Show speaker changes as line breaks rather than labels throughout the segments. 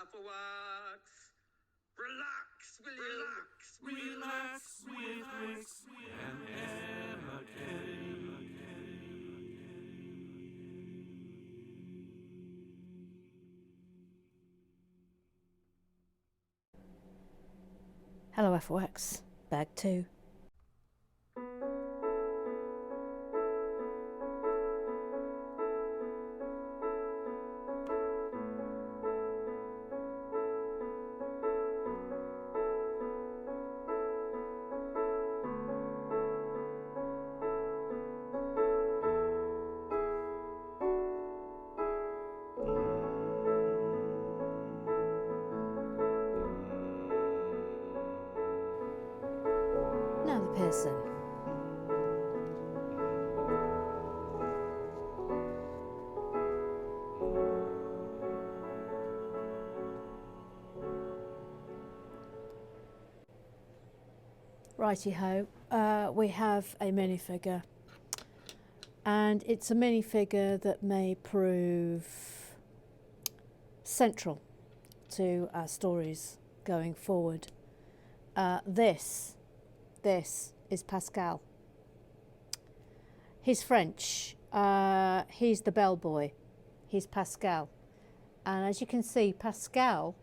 Afterwards, relax, will you?
Relax with Rex and Emma Kelly.
Hello FOX, bag 2. Now the person. Righty-ho, we have a minifigure, and it's a minifigure that may prove central to our stories going forward. This is Pascal. He's French. He's the bellboy. He's Pascal. And as you can see, Pascal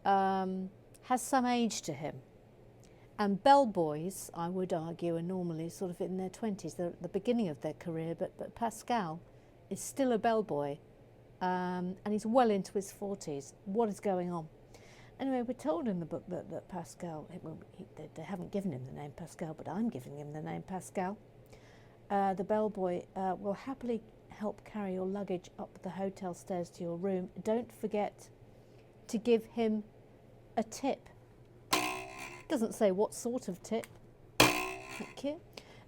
has some age to him. And bellboys, I would argue, are normally sort of in their 20s. They're at the beginning of their career, but Pascal is still a bellboy, and he's well into his 40s. What is going on? Anyway, we're told in the book that Pascal, they haven't given him the name Pascal, but I'm giving him the name Pascal. The bellboy will happily help carry your luggage up the hotel stairs to your room. Don't forget to give him a tip. Doesn't say what sort of tip. Thank you.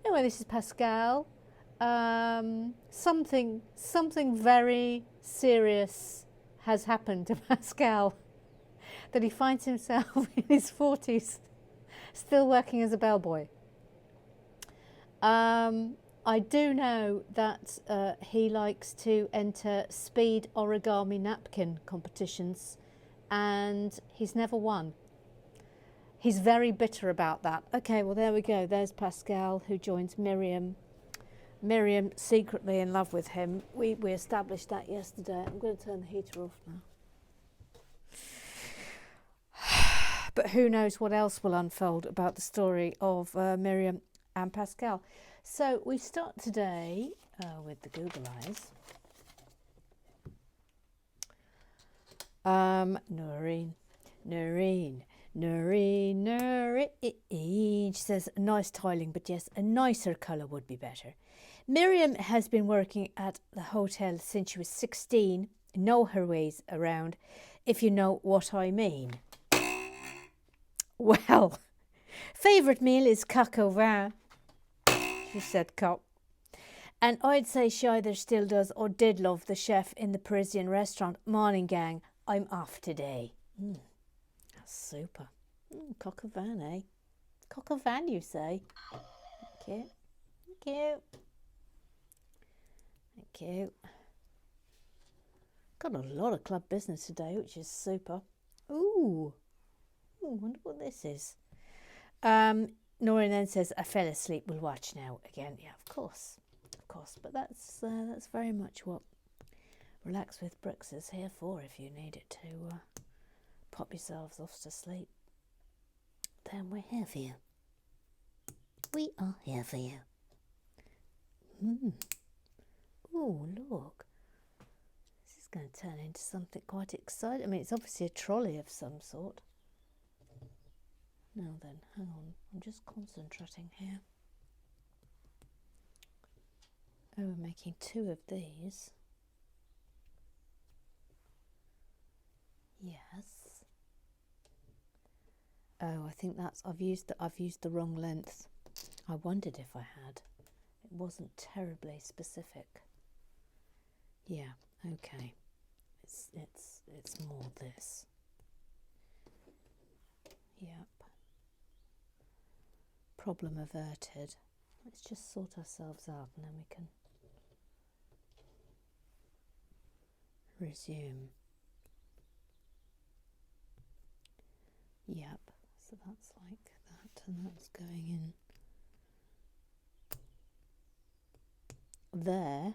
Anyway, this is Pascal. Something very serious has happened to Pascal, that he finds himself in his 40s still working as a bellboy. I do know that he likes to enter speed origami napkin competitions, and he's never won. He's very bitter about that. Okay, well, there we go. There's Pascal, who joins Miriam. Miriam secretly in love with him. We established that yesterday. I'm going to turn the heater off now. But who knows what else will unfold about the story of Miriam and Pascal. So we start today with the Google eyes. Noreen. She says, nice tiling, but yes, a nicer colour would be better. Miriam has been working at the hotel since she was 16. Know her ways around, if you know what I mean. Well, favourite meal is coq au vin, she said coq. And I'd say she either still does or did love the chef in the Parisian restaurant. Morning, gang, I'm off today. That's super. Coq au vin, eh? Coq au vin, you say? Thank you. Thank you. Thank you. Got a lot of club business today, which is super. Ooh, wonder what this is. Noreen then says, I fell asleep, we'll watch now. Again, yeah, of course. But that's very much what Relax with Bricks is here for, if you need it to pop yourselves off to sleep. Then we're here for you. We are here for you. Oh, look. This is going to turn into something quite exciting. I mean, it's obviously a trolley of some sort. Now then, hang on. I'm just concentrating here. Oh, we're making 2 of these. Yes. Oh, I think that's I've used the wrong length. I wondered if I had. It wasn't terribly specific. Yeah, okay. It's more this. Yep. Problem averted. Let's just sort ourselves out and then we can resume. So that's like that, and that's going in there.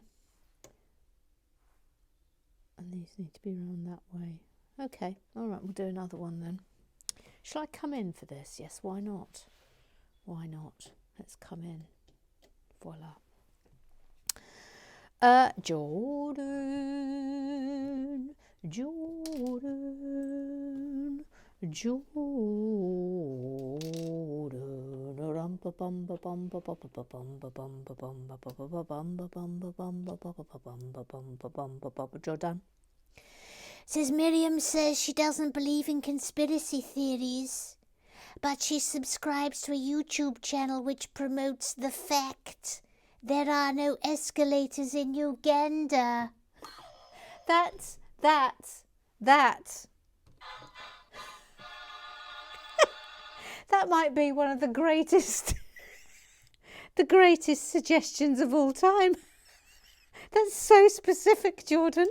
And these need to be around that way. Okay, all right, we'll do another one then. Shall I come in for this? Yes, why not? Why not? Let's come in. Voila. Jordan, Jordan, Jordan.
Says Miriam says she doesn't believe in conspiracy theories, but she subscribes to a YouTube channel which promotes the fact there are no escalators in Uganda.
That. That might be one of the greatest suggestions of all time. That's so specific, Jordan.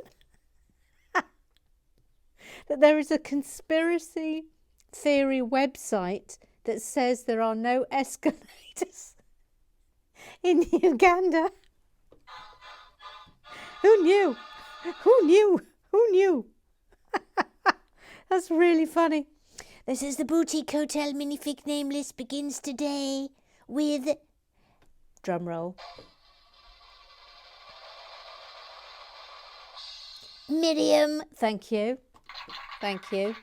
That there is a conspiracy theory website that says there are no escalators in Uganda. Who knew? Who knew? Who knew? That's really funny.
This is the boutique hotel minifig name list begins today with
drum roll.
Miriam.
Thank you. Thank you.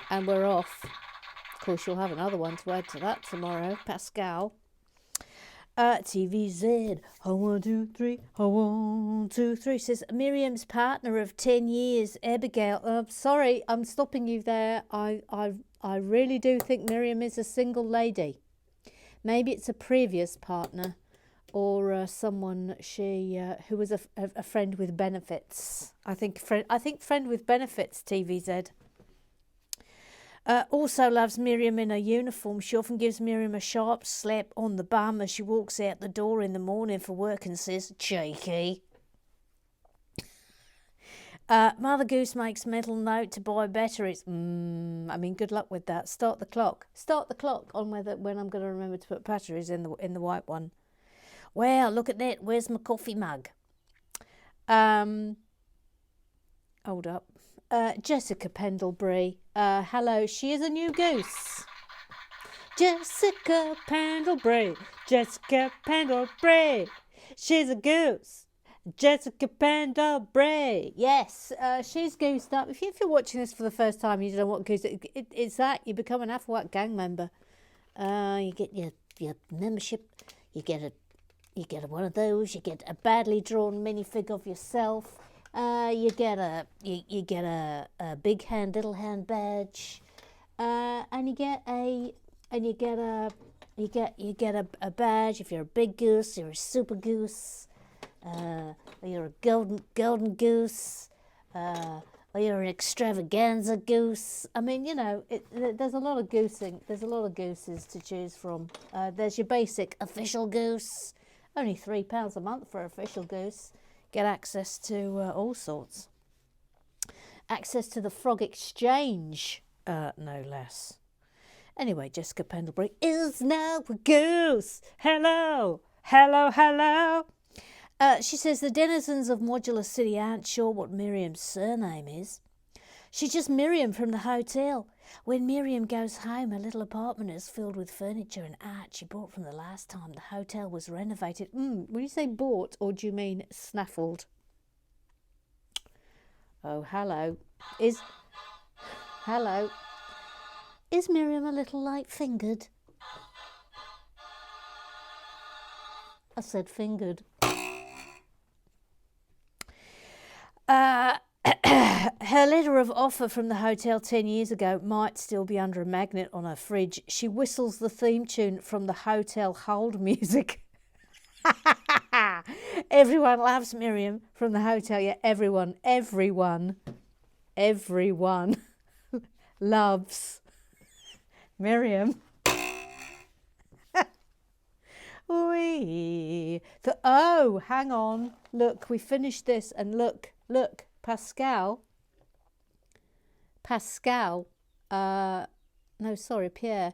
And we're off. Of course, you'll have another one to add to that tomorrow. Pascal. TVZ. 1, 2, 3. 1, 2, 3. Says Miriam's partner of 10 years, Abigail. Sorry, I'm stopping you there. I really do think Miriam is a single lady. Maybe it's a previous partner or someone who was a friend with benefits. I think friend with benefits, TVZ. Also loves Miriam in her uniform. She often gives Miriam a sharp slap on the bum as she walks out the door in the morning for work and says, cheeky. Mother Goose makes mental note to buy batteries. Good luck with that. Start the clock on when I'm going to remember to put batteries in the white one. Well, look at that. Where's my coffee mug? Hold up. Jessica Pendlebury. Hello. She is a new goose. Jessica Pendlebury. Jessica Pendlebury. She's a goose. Jessica Pendlebury. Yes, she's goosed up. If you're watching this for the first time, you don't know what goose it's that. You become an Afwat gang member. You get your membership. You get one of those. You get a badly drawn minifig of yourself. You get a big hand, little hand badge, and you get a badge if you're a big goose. You're a super goose. Or you're a golden goose, or you're an extravaganza goose. There's a lot of goosing. There's a lot of gooses to choose from. There's your basic official goose, only £3 a month for official goose. Get access to all sorts. Access to the Frog Exchange, no less. Anyway, Jessica Pendlebury is now a goose. Hello, hello, hello. She says the denizens of Modular City aren't sure what Miriam's surname is. She's just Miriam from the hotel. When Miriam goes home, her little apartment is filled with furniture and art she bought from the last time the hotel was renovated. When you say bought, or do you mean snaffled? Oh, hello. Is Miriam a little light-fingered? I said fingered. Her letter of offer from the hotel 10 years ago might still be under a magnet on her fridge. She whistles the theme tune from the hotel hold music. Everyone loves Miriam from the hotel. Yeah, everyone loves Miriam. Oh, hang on. Look, we finished this and look, Pascal No, sorry, Pierre.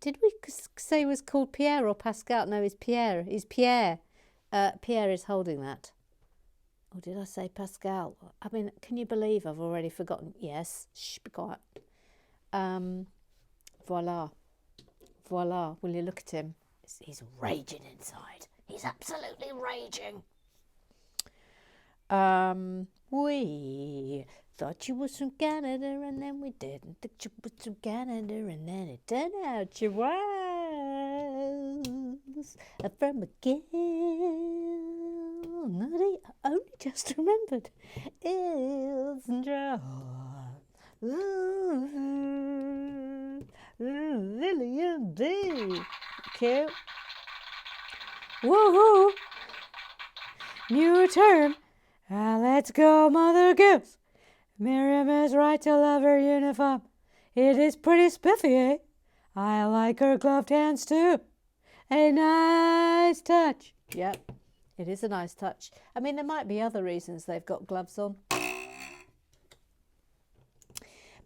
Did we say he was called Pierre or Pascal? No, he's Pierre. He's Pierre. Pierre is holding that. Or did I say Pascal? I mean, can you believe I've already forgotten? Yes. Shh, be quiet. Voila. Voila. Will you look at him? He's raging inside. He's absolutely raging. We thought you was from Canada and then we didn't think you was from Canada and then it turned out you was from McGill. I only just remembered. It's dry. Lillian D. Cute. Woohoo! New term. Let's go, Mother Goose. Miriam is right to love her uniform. It is pretty spiffy, eh? I like her gloved hands too. A nice touch. Yep, it is a nice touch. I mean, there might be other reasons they've got gloves on.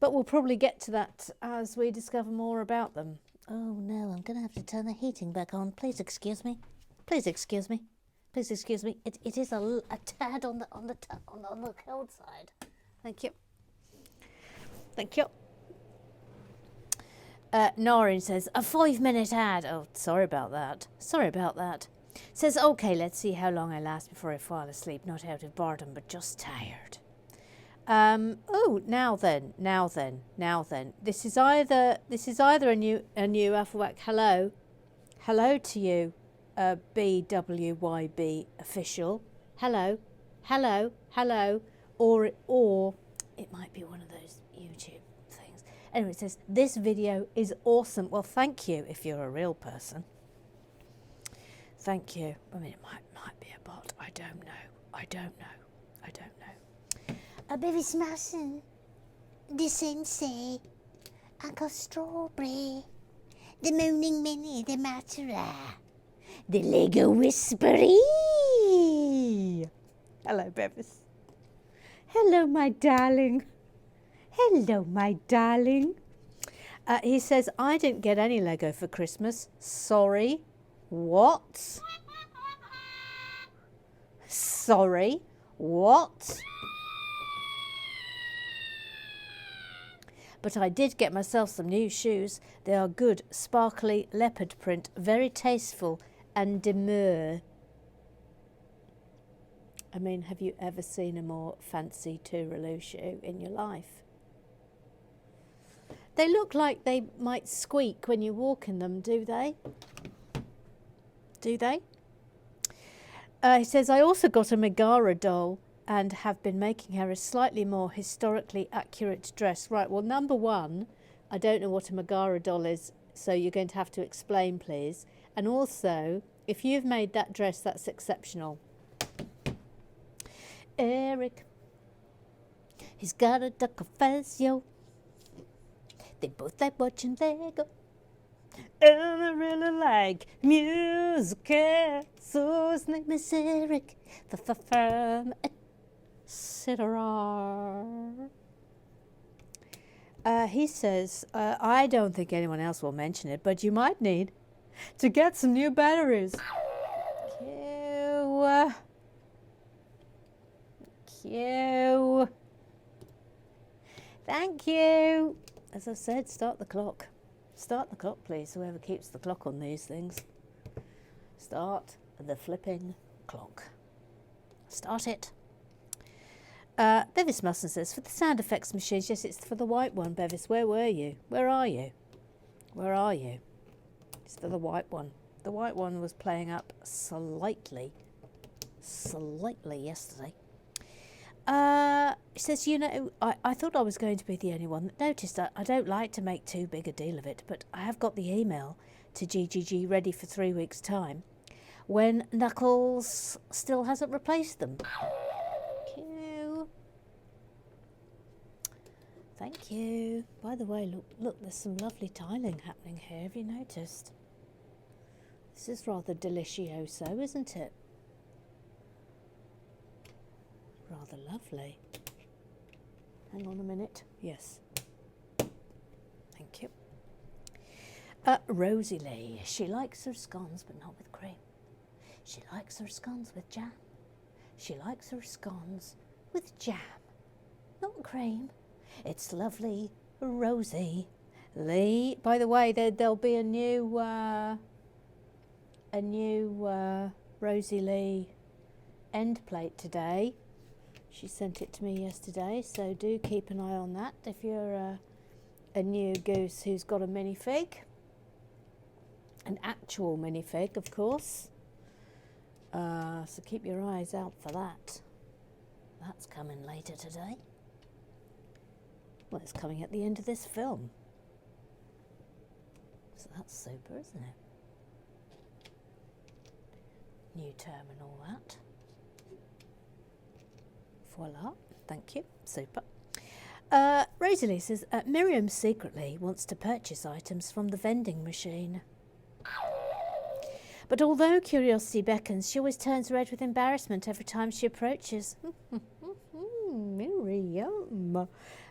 But we'll probably get to that as we discover more about them.
Oh no, I'm going to have to turn the heating back on. Please excuse me. Please excuse me. Please excuse me. It is a tad on the cold side.
Thank you. Thank you. Noreen says, a 5-minute ad. Oh, sorry about that. Sorry about that. Says, okay, let's see how long I last before I fall asleep. Not out of boredom, but just tired. Oh, now then. This is either a new Affleck. Hello to you, BWYB official. Hello, or it might be one of those YouTube things. Anyway, it says this video is awesome. Well, thank you if you're a real person. Thank you. I mean, it might be a bot. I don't know.
Baby Smassin', the Sensei, Uncle Strawberry, the Moaning Minnie, the Matera, the Lego Whispery.
Hello, Bevis. Hello, my darling. He says, I didn't get any Lego for Christmas. Sorry. What? Sorry. What? But I did get myself some new shoes. They are good, sparkly leopard print, very tasteful and demure. I mean, have you ever seen a more fancy tooraloo shoe in your life? They look like they might squeak when you walk in them, do they? Do they? He says, I also got a Megara doll and have been making her a slightly more historically accurate dress. Right, well, number one, I don't know what a Megara doll is, so you're going to have to explain, please. And also, if you've made that dress, that's exceptional. Eric, he's got a duck of Fazio. They both like watching Lego. And I really like music. So his name is Eric. From Citterar. He says, I don't think anyone else will mention it, but you might need to get some new batteries. Q. Thank you. As I said, start the clock. Start the clock, please, whoever keeps the clock on these things. Start the flipping clock. Start it. Bevis Musson says, for the sound effects machines, yes, it's for the white one, Bevis. Where were you? Where are you? Where are you? It's for the white one. The white one was playing up slightly yesterday. He says, you know, I thought I was going to be the only one that noticed that. I don't like to make too big a deal of it, but I have got the email to GGG ready for 3 weeks' time when Knuckles still hasn't replaced them. Thank you. By the way, look, there's some lovely tiling happening here. Have you noticed? This is rather delicioso, isn't it? Rather lovely. Hang on a minute. Yes. Thank you. Rosie Lee. She likes her scones, but not with cream. She likes her scones with jam. She likes her scones with jam, not cream. It's lovely, Rosie Lee. By the way, there'll be a new Rosie Lee end plate today. She sent it to me yesterday, so do keep an eye on that if you're a new goose who's got a minifig. An actual minifig, of course. So keep your eyes out for that. That's coming later today. Well, it's coming at the end of this film. So that's super, isn't it? New term and all that. Voila. Thank you. Super. Rosalie says, Miriam secretly wants to purchase items from the vending machine. But although curiosity beckons, she always turns red with embarrassment every time she approaches. Miriam.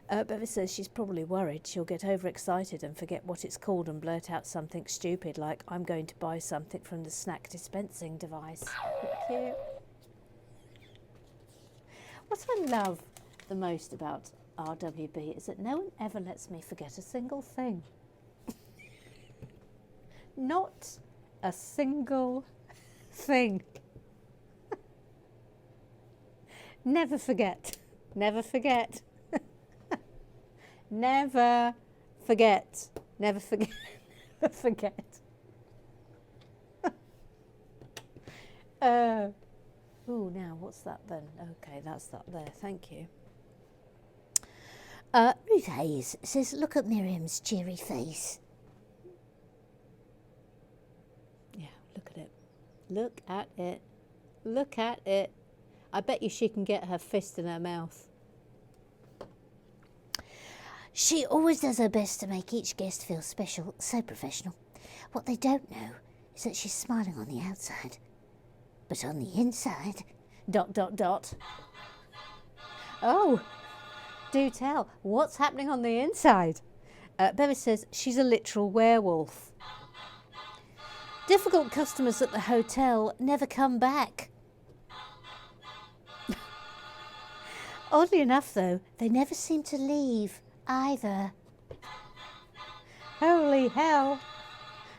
Bevis says she's probably worried she'll get overexcited and forget what it's called and blurt out something stupid like, I'm going to buy something from the snack dispensing device. Cute. What I love the most about RWB is that no one ever lets me forget a single thing. Not a single thing. Never forget. Never forget. Never forget. Never forget. Never forget. Oh, now what's that then? Okay, that's that there. Thank you.
Ruth Hayes says, look at Miriam's cheery face.
Yeah, look at it. Look at it. Look at it. I bet you she can get her fist in her mouth.
She always does her best to make each guest feel special, so professional. What they don't know is that she's smiling on the outside. But on the inside... ...
Oh, do tell. What's happening on the inside? Bevis says she's a literal werewolf. Difficult customers at the hotel never come back.
Oddly enough, though, they never seem to leave either.
Holy hell.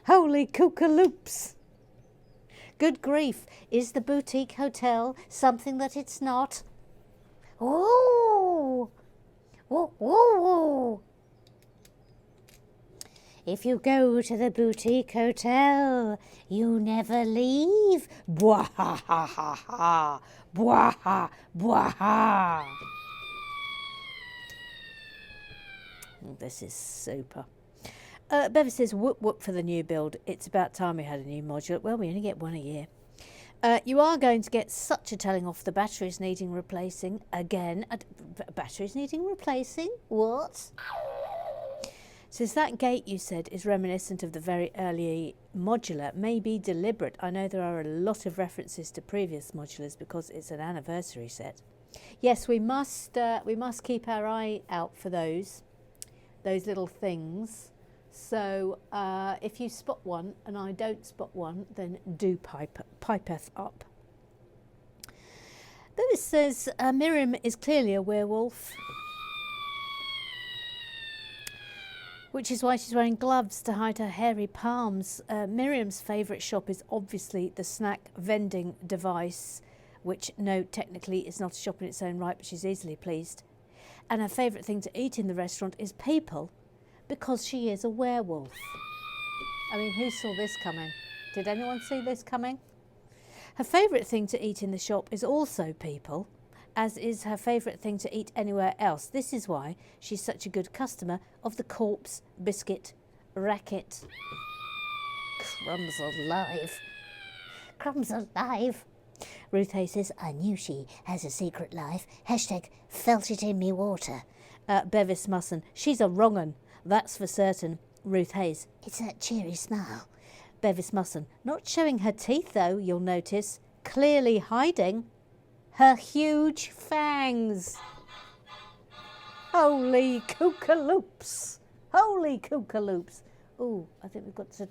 Holy kookaloops. Good grief. Is the boutique hotel something that it's not?
Ooh! Woo, woo, woo. If you go to the boutique hotel, you never leave. Bwah ha ha ha ha. Bwah ha, bwah ha.
This is super. Bevis says, whoop whoop for the new build. It's about time we had a new module. Well, we only get one a year. You are going to get such a telling off the batteries needing replacing. Again, batteries needing replacing? What? Says that gate you said is reminiscent of the very early modular, may be deliberate. I know there are a lot of references to previous modulars because it's an anniversary set. Yes, we must keep our eye out for those little things. So if you spot one and I don't spot one, then do pipe us up. Bevis says Miriam is clearly a werewolf, which is why she's wearing gloves to hide her hairy palms. Miriam's favourite shop is obviously the snack vending device, which, no, technically is not a shop in its own right, but she's easily pleased. And her favourite thing to eat in the restaurant is people, because she is a werewolf. I mean, who saw this coming? Did anyone see this coming? Her favourite thing to eat in the shop is also people, as is her favourite thing to eat anywhere else. This is why she's such a good customer of the corpse biscuit racket.
Crumbs alive. Crumbs alive. Ruth Hayes says, I knew she has a secret life. Hashtag felt it in me water.
Bevis Musson, she's a wrong 'un. That's for certain. Ruth Hayes,
it's that cheery smile.
Bevis Musson, not showing her teeth though, you'll notice. Clearly hiding her huge fangs. Holy kookaloops. Holy kookaloops. Oh, I think we've got to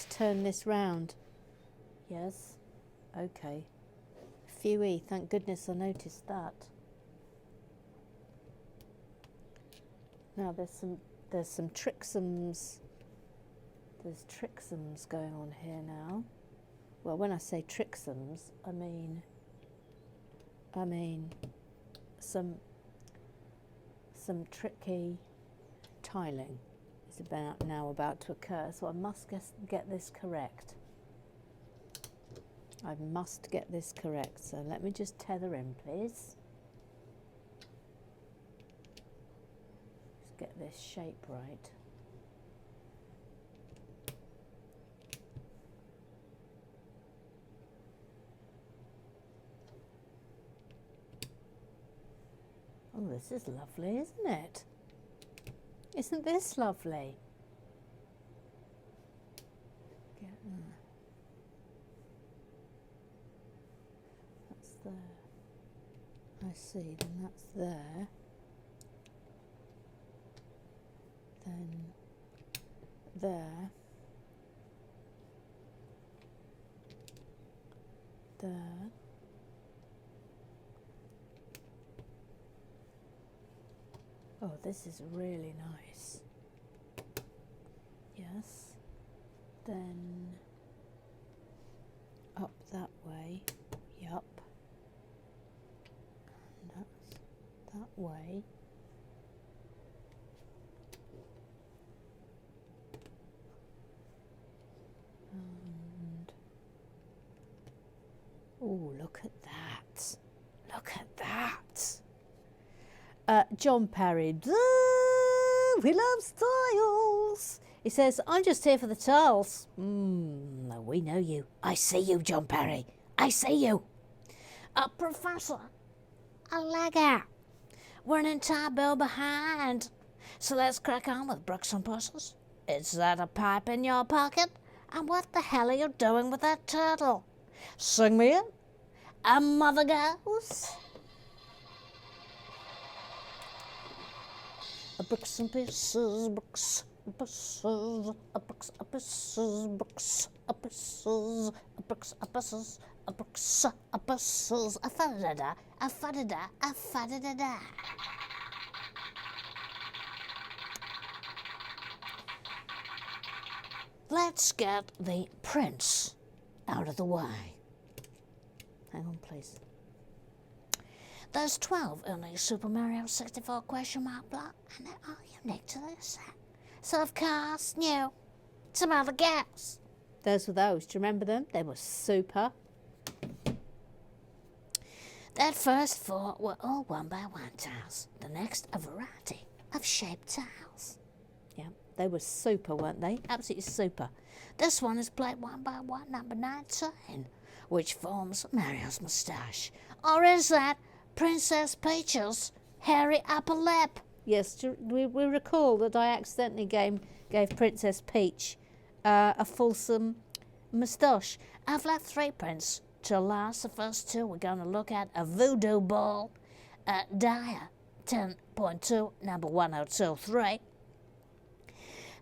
turn this round. Yes. Okay. Phewie, thank goodness I noticed that. Now there's some tricksums. There's tricksums going on here now. Well, when I say tricksums, I mean some tricky tiling is about to occur, so I must get this correct. I must get this correct, so let me just tether in, please. Just get this shape right. Oh, this is lovely, isn't it? Isn't this lovely? Get there. That's there. I see, then that's there. Then there. There. Oh, this is really nice. Yes. Then up that way. Yup. And that's that way. And oh, look at that. Look at that. John parried, we love styles. He says, I'm just here for the tiles. We know you. I see you, John Parry. I see you.
Professor, a lagger. We're an entire bill behind. So let's crack on with bricks and puzzles. Is that a pipe in your pocket? And what the hell are you doing with that turtle? Sing me in. A mother goes. Bricks and pieces, bricks, pieces, bricks, pieces, bricks, pieces, bricks, pieces, bricks, pieces, a fa-da-da, a fa-da-da, a fa-da-da-da. Let's get the prince out of the way. Hang on, please. There's 12 in the Super Mario 64 question mark block, and they're all unique to this set. So, of course, new. Some other gaps.
Those were those. Do you remember them? They were super.
That first 4 were all 1x1 tiles. The next, a variety of shaped tiles.
Yeah, they were super, weren't they? Absolutely super.
This one is played 1x1 number 19, which forms Mario's moustache. Or is that Princess Peach's hairy upper lip?
Yes, we recall that I accidentally gave Princess Peach a fulsome moustache.
I've left 3 prints to last. The first 2 we're going to look at a voodoo ball, Dia 10.2, number 1023,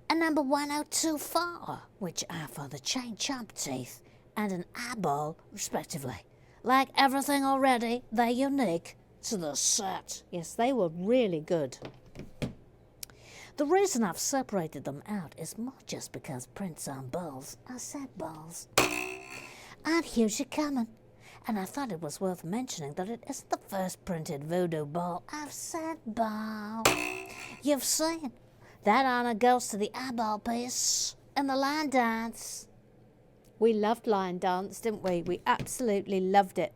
and number 1024, which are for the chain chomp teeth and an eyeball, respectively. Like everything already, they're unique to the set.
Yes, they were really good.
The reason I've separated them out is more just because prints on balls are set balls aren't hugely common, and I thought it was worth mentioning that it isn't the first printed voodoo ball I've set ball. You've seen that honor goes to the eyeball piece and the line dance.
We loved Lion Dance, didn't we? We absolutely loved it.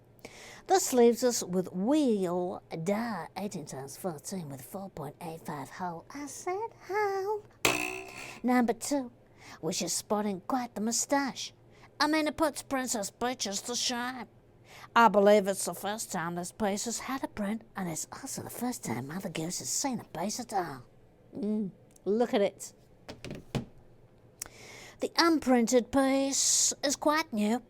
This leaves us with wheel die 18x14 with 4.85 hole. I said hole. Number 2, which is sporting quite the moustache. I mean, it puts Princess Peaches to shame. I believe it's the first time this piece has had a print, and it's also the first time Mother Goose has seen a piece at all.
Look at it.
The unprinted piece is quite new,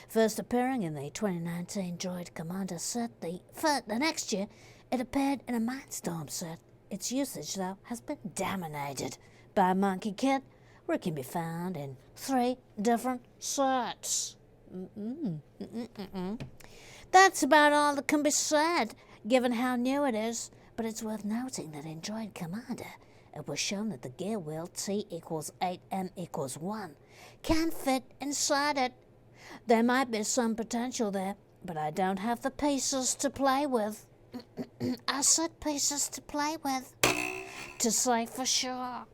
first appearing in the 2019 Droid Commander set. The next year, it appeared in a Mindstorm set. Its usage, though, has been dominated by Monkey Kid, where it can be found in 3 different sets. That's about all that can be said, given how new it is, but it's worth noting that in Droid Commander, it was shown that the gear wheel T equals 8M equals 1 can fit inside it. There might be some potential there, but I don't have the pieces to play with. I said pieces to play with, to say for sure.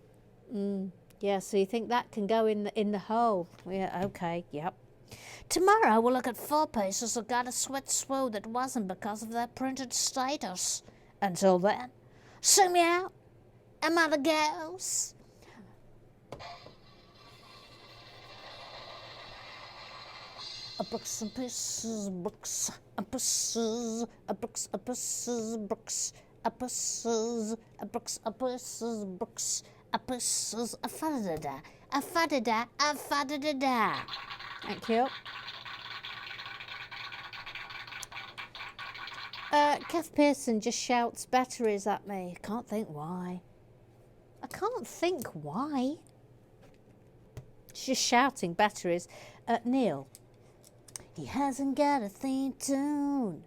Yeah, so you think that can go in the hole? Yeah, okay, yep.
Tomorrow we'll look at 4 pieces that got a sweat swoo that wasn't because of their printed status. Until then, sing me out. I'm out of girls. Brooks and pieces, brooks and pieces, brooks and pieces, brooks and pieces, brooks and pieces, brooks and pieces, a fadada, a fadada, a fadada.
Thank you. Kath Pearson just shouts batteries at me. Can't think why. I can't think why. She's just shouting batteries at Neil.
He hasn't got a theme tune.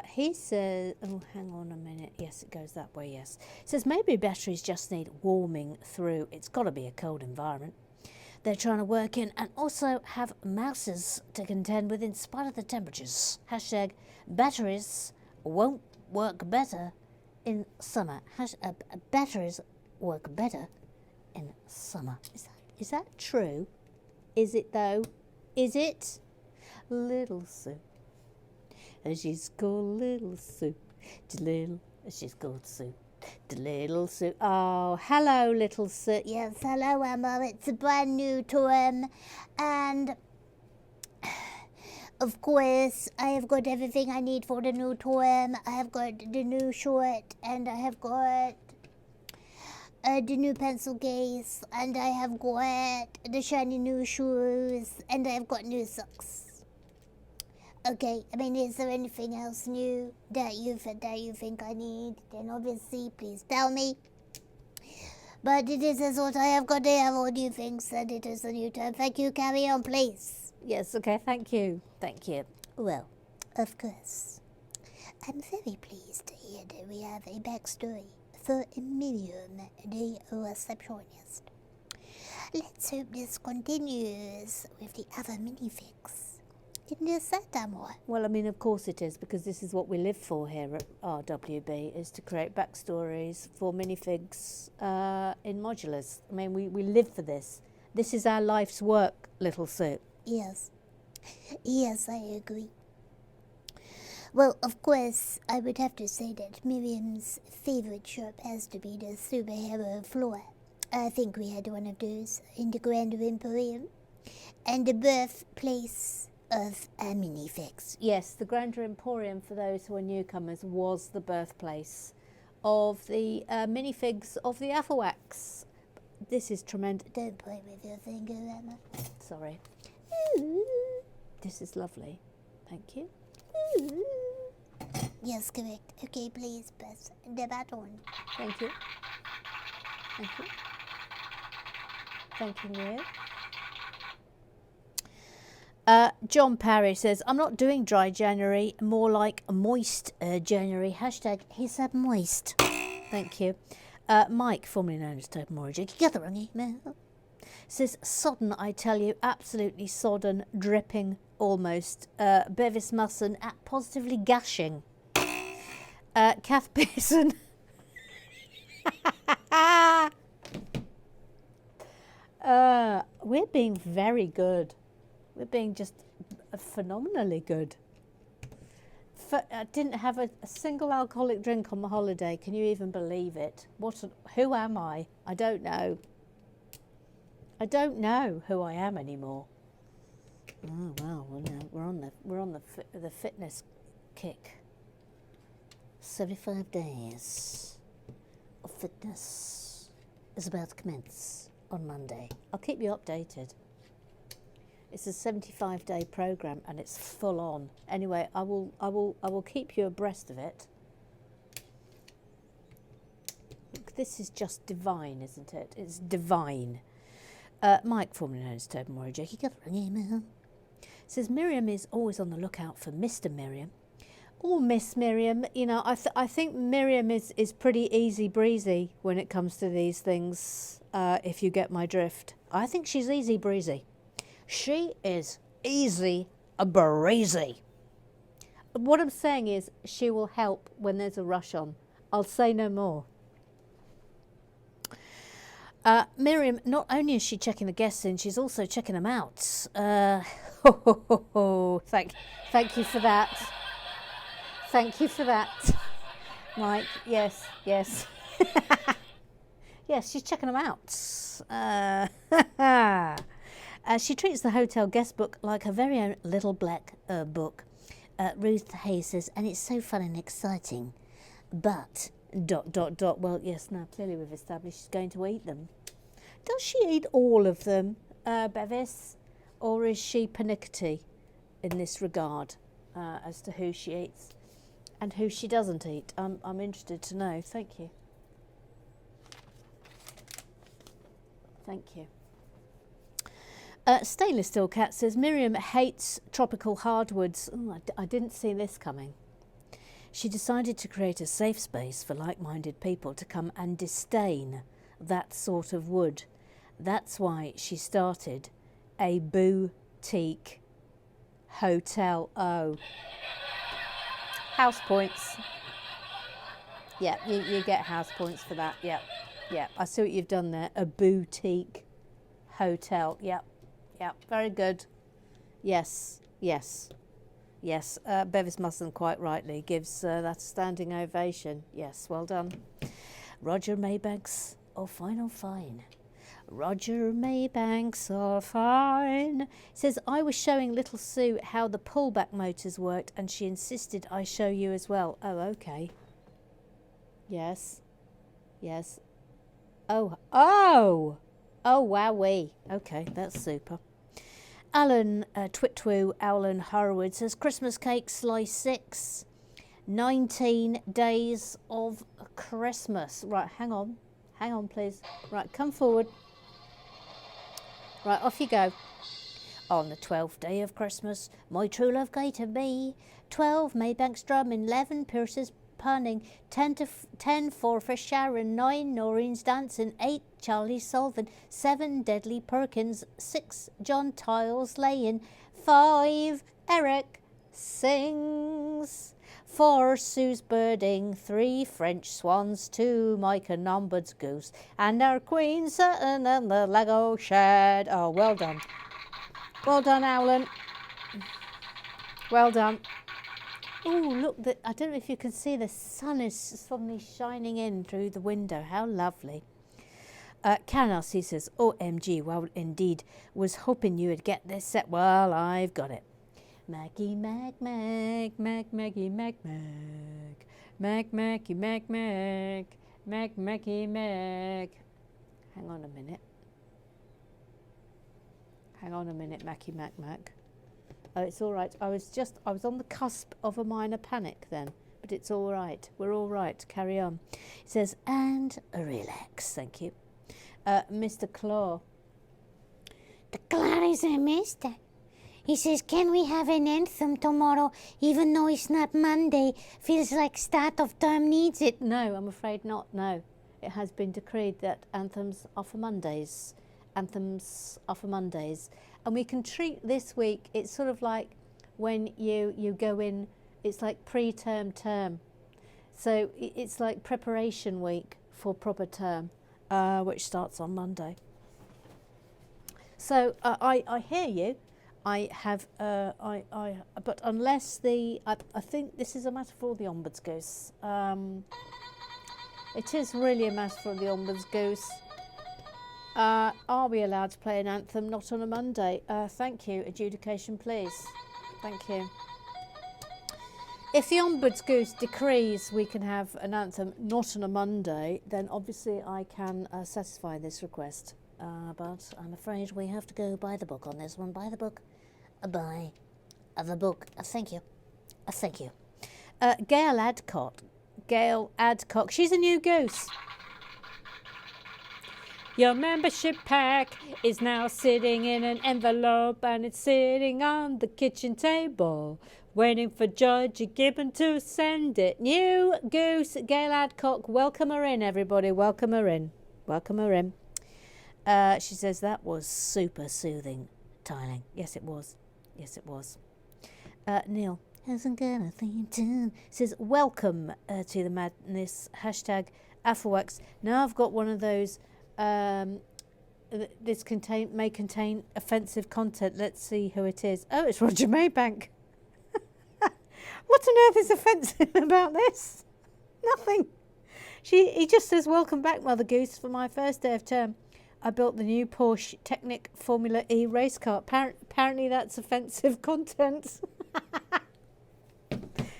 He says, oh, hang on a minute. Yes, it goes that way, yes. Says maybe batteries just need warming through. It's got to be a cold environment they're trying to work in, and also have mouses to contend with in spite of the temperatures. Hashtag batteries won't work better in summer. Batteries work better in summer. Is that true? Is it though? Is it? Little Sue. She's called Little Sue. She's called Sue. The Little Sue. Oh, hello, Little Sue.
Yes, hello, Emma. It's a brand new term, and of course, I have got everything I need for the new term. I have got the new short, and I have got the new pencil case, and I have got the shiny new shoes, and I have got new socks. Okay, I mean, is there anything else new that you think I need? Then obviously, please tell me. But it is as what I have got to have all new things, and it is a new term. Thank you, carry on, please.
Yes, okay, thank you. Thank you.
Well, of course, I'm very pleased to hear that we have a backstory for Miriam, the receptionist. Let's hope this continues with the other minifigs. In the set more.
Well, I mean, of course it is, because this is what we live for here at RWB, is to create backstories for minifigs in modulars. I mean, we live for this. This is our life's work, Little Sue.
Yes. Yes, I agree. Well, of course, I would have to say that Miriam's favorite shop has to be the superhero floor. I think we had one of those in the Grand Emporium. And the birthplace of minifigs.
Yes, the Grander Emporium, for those who are newcomers, was the birthplace of the minifigs of the Afrowax. This is tremendous.
Don't point with your finger, Emma.
Sorry.
Ooh.
This is lovely. Thank you.
Ooh. Yes, correct. Okay, please press the button.
Thank you. Thank you. Thank you, Neil. John Parry says, I'm not doing dry January, more like moist January. Hashtag, he said moist. Thank you. Mike, formerly known as Topen Origin, you got the wrong email. Says, sodden, I tell you, absolutely sodden, dripping almost. Bevis Musson at positively gashing. Kath Pearson. We're being very good. We're being just phenomenally good. I didn't have a single alcoholic drink on my holiday. Can you even believe it? Who am I? I don't know. I don't know who I am anymore. Oh wow, we're on the fitness kick. 75 days of fitness is about to commence on Monday. I'll keep you updated. It's a 75-day program and it's full on. Anyway, I will keep you abreast of it. Look, this is just divine, isn't it? It's divine. Mike, formerly known as Toby Murray Jackie, says Miriam is always on the lookout for Mr. Miriam. Or Miss Miriam, you know, I think Miriam is pretty easy breezy when it comes to these things, if you get my drift. I think she's easy breezy. She is easy breezy. What I'm saying is she will help when there's a rush on. I'll say no more. Miriam, not only is she checking the guests in, she's also checking them out. Thank you for that. Thank you for that, Mike. Yes. Yes, she's checking them out. She treats the hotel guest book like her very own little black book. Ruth Hayes says, and it's so fun and exciting. But, ... Well, yes, now clearly we've established she's going to eat them. Does she eat all of them, Bevis? Or is she pernickety in this regard as to who she eats and who she doesn't eat? I'm interested to know. Thank you. Thank you. Stainless Steel Cat says, Miriam hates tropical hardwoods. Ooh, I didn't see this coming. She decided to create a safe space for like-minded people to come and disdain that sort of wood. That's why she started a boutique hotel. Oh. House points. Yeah, you get house points for that. Yeah. I see what you've done there. A boutique hotel. Yeah. Very good. Yes. Bevis Musson quite rightly gives that a standing ovation. Yes, well done. Roger Maybanks, fine. Roger Maybanks, fine. Says, I was showing little Sue how the pullback motors worked and she insisted I show you as well. Oh, okay. Yes. Oh, wowee. Okay, that's super. Alan Twitwoo, Alan Harwood says, Christmas cake slice 6. 19 days of Christmas. Right, hang on please. Right, come forward. Right, off you go. On the 12th day of Christmas, my true love gave to me 12 Maybanks drumming, 11 Pierce's punning, 10 for Sharon, 9 Noreen's dancing, 8 Charlie Sullivan, 7 Deadly Perkins, 6 John Tiles laying, 5 Eric sings, 4 Sue's birding, 3 French swans, 2 Micah Lombard's goose, and our queen sitting in the Lego shed. Oh, well done. Well done, Owlin. Well done. Oh, look, I don't know if you can see the sun is suddenly shining in through the window. How lovely. Karen RC says, OMG, well, indeed, was hoping you would get this set. Well, I've got it. Maggie, Maggie, Mag. Maggie, Mag. Hang on a minute, Mackie, Mac. Oh, it's all right. I was on the cusp of a minor panic then, but it's all right. We're all right. Carry on. It says, and relax. Thank you. Mr. Claw.
The Claw is a mister. He says, can we have an anthem tomorrow, even though it's not Monday? Feels like start of term needs it.
No, I'm afraid not. No. It has been decreed that anthems are for Mondays. And we can treat this week, it's sort of like when you go in, it's like pre-term term. So it's like preparation week for proper term, which starts on Monday. So I hear you. I have, but unless I think this is a matter for the Ombuds Goose. It is really a matter for the Ombuds Goose. Are we allowed to play an anthem not on a Monday? Thank you. Adjudication, please. Thank you. If the Ombuds Goose decrees we can have an anthem not on a Monday, then obviously I can satisfy this request. But I'm afraid we have to go by the book on this one. By the book. By the book. Thank you. Thank you. Gail Adcock. She's a new goose. Your membership pack is now sitting in an envelope and it's sitting on the kitchen table, waiting for Georgie Gibbon to send it. New Goose Gail Adcock, welcome her in, everybody. Welcome her in. Welcome her in. She says that was super soothing tiling. Yes, it was. Yes, it was. Neil hasn't got a thing to says welcome to the madness. Hashtag Afrowax. Now I've got one of those. This may contain offensive content. Let's see who it is. Oh, it's Roger Maybank. What on earth is offensive about this? Nothing. He just says, welcome back, Mother Goose, for my first day of term. I built the new Porsche Technic Formula E race car. Apparently that's offensive content.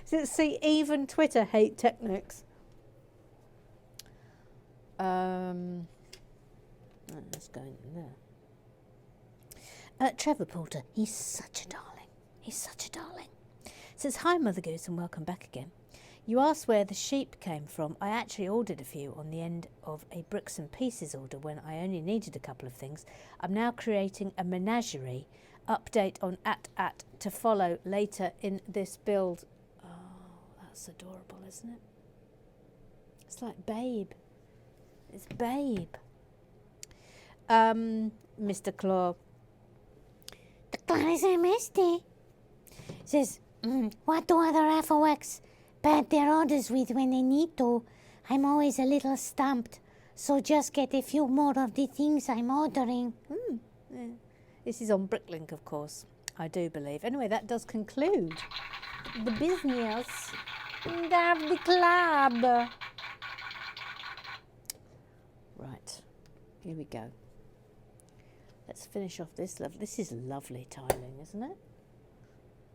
See, even Twitter hate Technics. Let's go in there. Trevor Porter, he's such a darling. He's such a darling. Says, hi Mother Goose and welcome back again. You asked where the sheep came from. I actually ordered a few on the end of a bricks and pieces order when I only needed a couple of things. I'm now creating a menagerie. Update on at to follow later in this build. Oh, that's adorable, isn't it? It's like Babe. It's Babe. Mr. Claw.
The claw is a misty. Says, what do other Afrowax pad their orders with when they need to? I'm always a little stumped, so just get a few more of the things I'm ordering.
Yeah. This is on Bricklink, of course, I do believe. Anyway, that does conclude the business of the club. Right, here we go. Let's finish off this. This is lovely tiling, isn't it?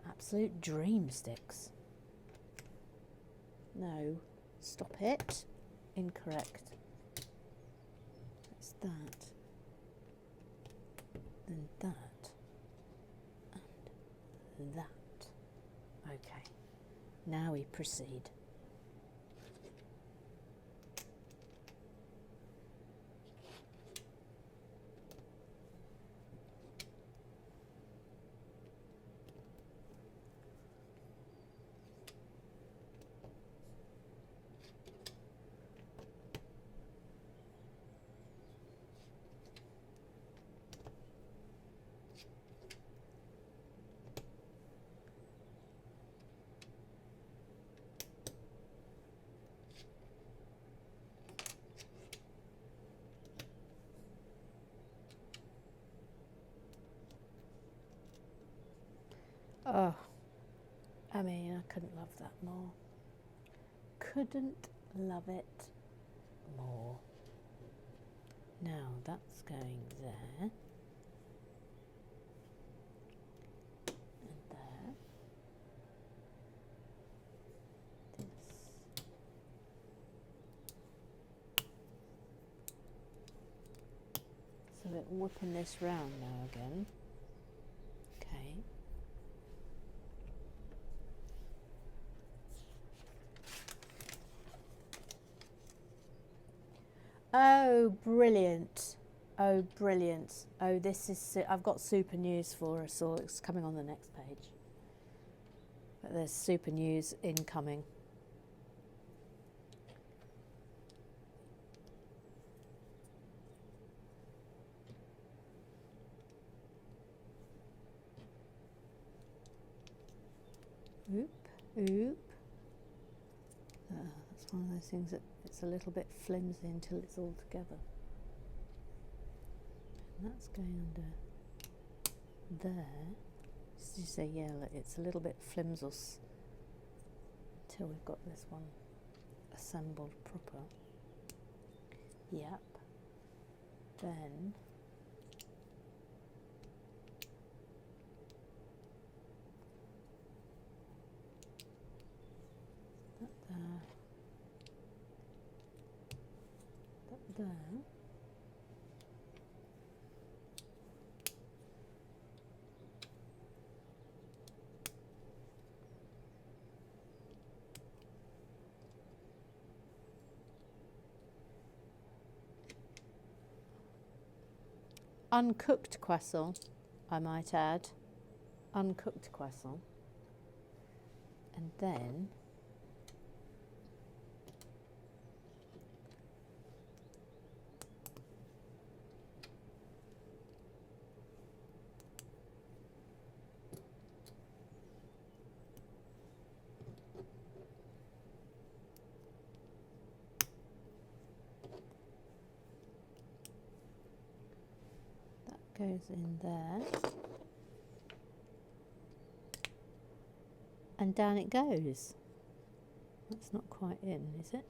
Absolute dream sticks. No, stop it. Incorrect. It's that. Then that. And that. Okay. Now we proceed. Oh, I mean, I couldn't love that more. Couldn't love it more. Now that's going there. And there. This. So we're whipping this round now again. Okay. Oh, brilliant. Oh, brilliant. Oh, this is... I've got super news for us, or it's coming on the next page. But there's super news incoming. Oop, oop. That's one of those things that it's a little bit flimsy until it's all together. And that's going under there. Just to say, yeah, look, it's a little bit flimsus until we've got this one assembled proper. Yep. Then that there. uncooked croissant, I might add. Uncooked croissant. And then goes in there, and down it goes. That's not quite in, is it?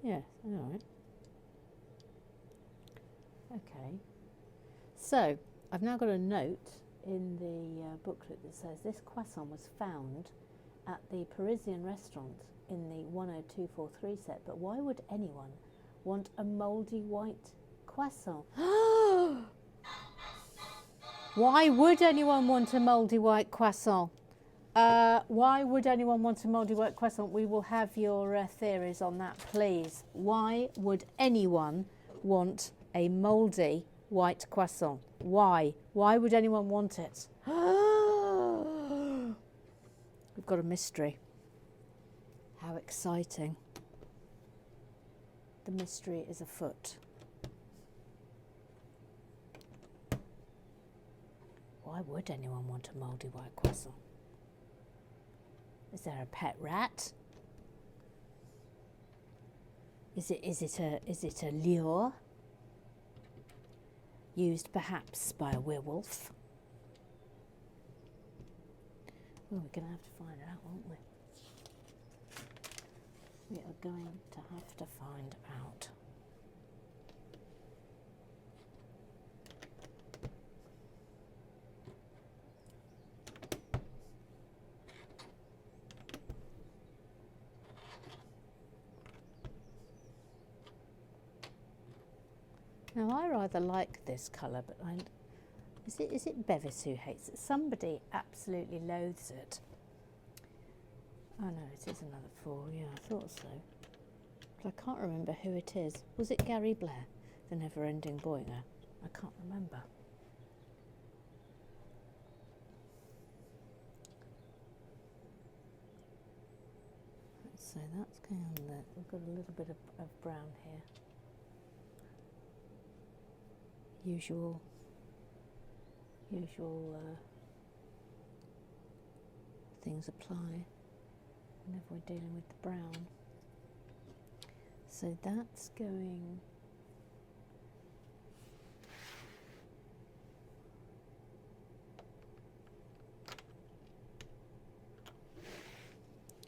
Yeah, all right. Okay. So, I've now got a note in the booklet that says this croissant was found at the Parisian restaurant in the 10243 set, but why would anyone want a mouldy white croissant? Why would anyone want a mouldy white croissant? Why would anyone want a mouldy white croissant? We will have your theories on that, please. Why would anyone want a mouldy white croissant? Why? Why would anyone want it? We've got a mystery. How exciting. The mystery is afoot. Why would anyone want a mouldy white croissant? Is there a pet rat? Is it a lure? Used perhaps by a werewolf? Well, we're going to have to find out, aren't we? We are going to have to find out. Now I rather like this colour, but is it Bevis who hates it? Somebody absolutely loathes it. Oh no, it is another 4. Yeah, I thought so. But I can't remember who it is. Was it Gary Blair, the never-ending boy? No, I can't remember. So that's going on there. We've got a little bit of brown here. Usual things apply whenever we're dealing with the brown. So that's going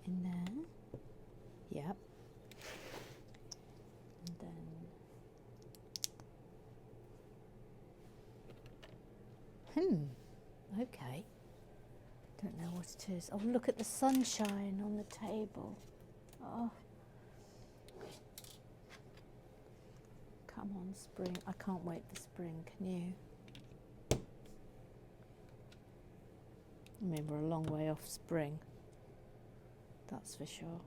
in there. Yep. And then okay. Don't know what it is. Oh, look at the sunshine on the table. Oh. Come on, spring. I can't wait for spring, can you? I mean, we're a long way off spring. That's for sure.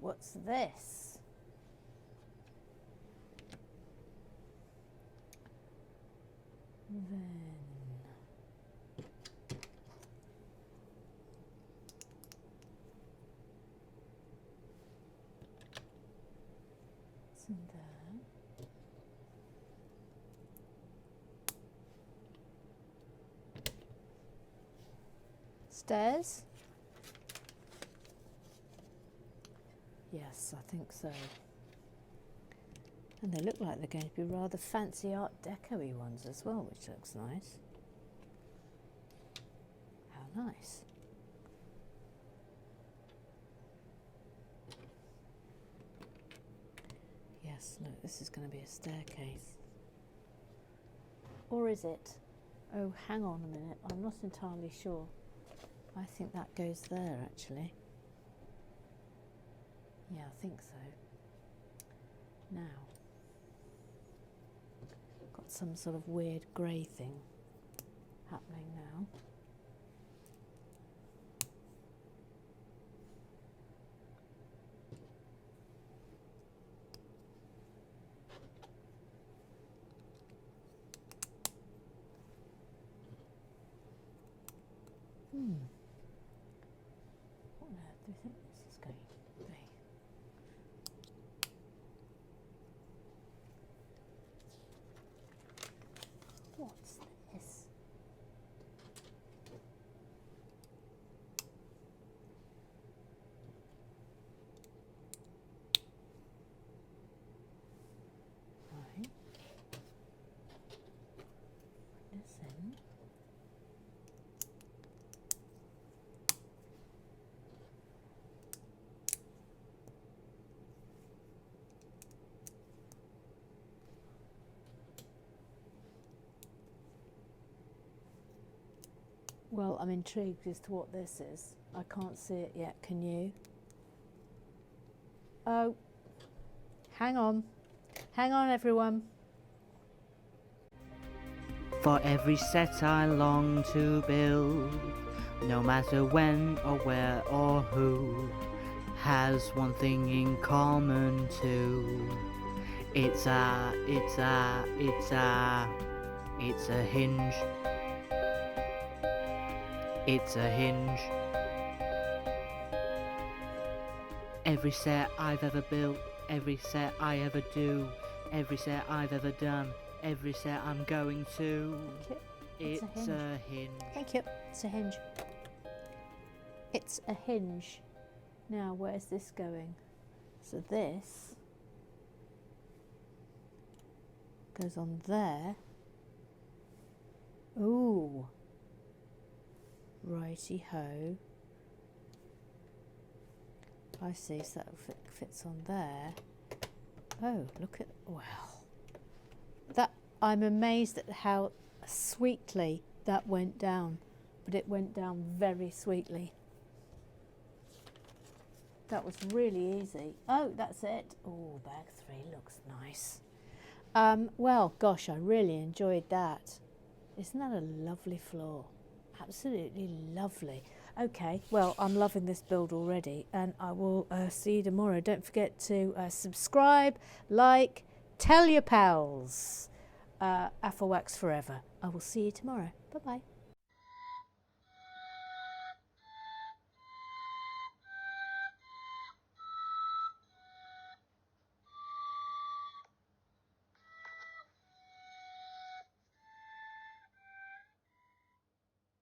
What's this? Then it's in there. Stairs? Yes, I think so. And they look like they're going to be rather fancy Art Deco-y ones as well, which looks nice. How nice. Yes, look, this is going to be a staircase. Or is it? Oh, hang on a minute, I'm not entirely sure. I think that goes there, actually. Yeah, I think so. Now, got got some sort of weird grey thing happening now. What on earth do you think this is going to be? What's this? Right. Put this in. Well, I'm intrigued as to what this is. I can't see it yet, can you? Oh, hang on. Hang on, everyone.
For every set I long to build, no matter when or where or who, has one thing in common too. It's a hinge. It's a hinge. Every set I've ever built, every set I ever do, every set I've ever done, every set I'm going to.
It's
a hinge.
Thank you. It's a hinge. It's a hinge. Now, where's this going? So this goes on there. Ooh. Righty ho. I see, so that fits on there. Oh, look at, well. That, I'm amazed at how sweetly that went down. But it went down very sweetly. That was really easy. Oh, that's it. Oh, bag 3 looks nice. Well, gosh, I really enjoyed that. Isn't that a lovely floor? Absolutely lovely. Okay, well, I'm loving this build already, and I will see you tomorrow. Don't forget to subscribe, like, tell your pals. Afro Wax forever. I will see you tomorrow. Bye-bye.